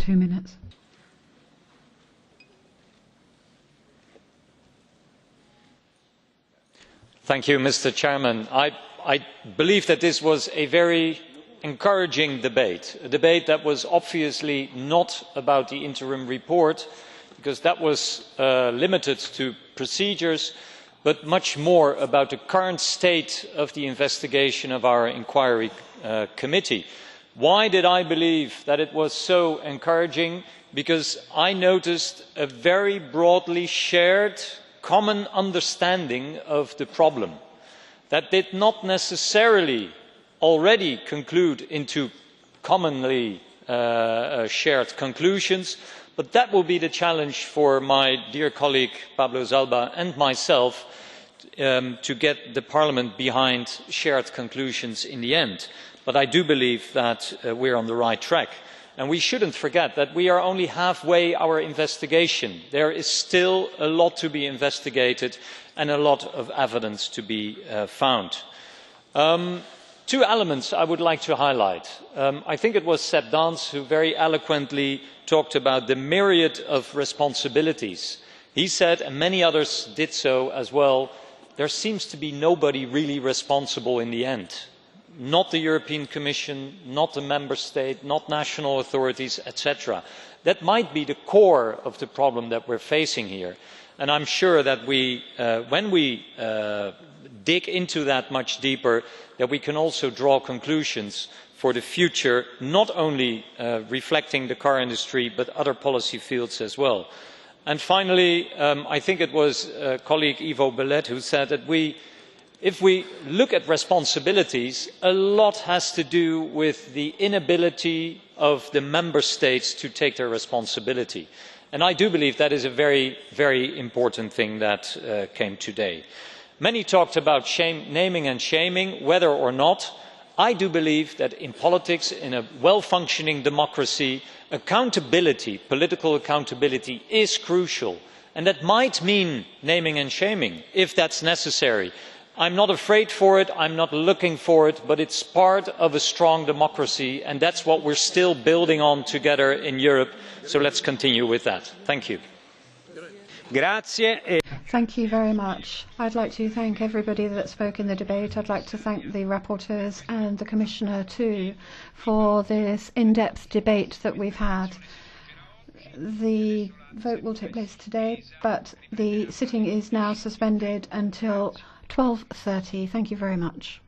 2 minutes. Thank you, Mr. Chairman. I believe that this was a very encouraging debate, a debate that was obviously not about the interim report, because that was limited to procedures, but much more about the current state of the investigation of our inquiry committee. Why did I believe that it was so encouraging? Because I noticed a very broadly shared common understanding of the problem that did not necessarily already conclude into commonly shared conclusions, but that will be the challenge for my dear colleague Pablo Zalba and myself to get the Parliament behind shared conclusions in the end. But I do believe that we're on the right track. And we shouldn't forget that we are only halfway our investigation. There is still a lot to be investigated and a lot of evidence to be found. Two elements I would like to highlight. I think it was Seb Dance who very eloquently talked about the myriad of responsibilities. He said, and many others did so as well, there seems to be nobody really responsible in the end. Not the European Commission, not the Member State, not national authorities, etc. That might be the core of the problem that we're facing here. And I'm sure that when we dig into that much deeper, that we can also draw conclusions for the future, not only reflecting the car industry, but other policy fields as well. And finally, I think it was colleague Ivo Belet who said that if we look at responsibilities, a lot has to do with the inability of the member states to take their responsibility. And I do believe that is a very, very important thing that came today. Many talked about naming and shaming, whether or not. I do believe that in politics, in a well-functioning democracy, accountability, political accountability is crucial. And that might mean naming and shaming, if that's necessary. I'm not afraid for it, I'm not looking for it, but it's part of a strong democracy, and that's what we're still building on together in Europe, so let's continue with that. Thank you. Thank you very much. I'd like to thank everybody that spoke in the debate. I'd like to thank the rapporteurs and the Commissioner too for this in-depth debate that we've had. The vote will take place today, but the sitting is now suspended until 12:30. Thank you very much.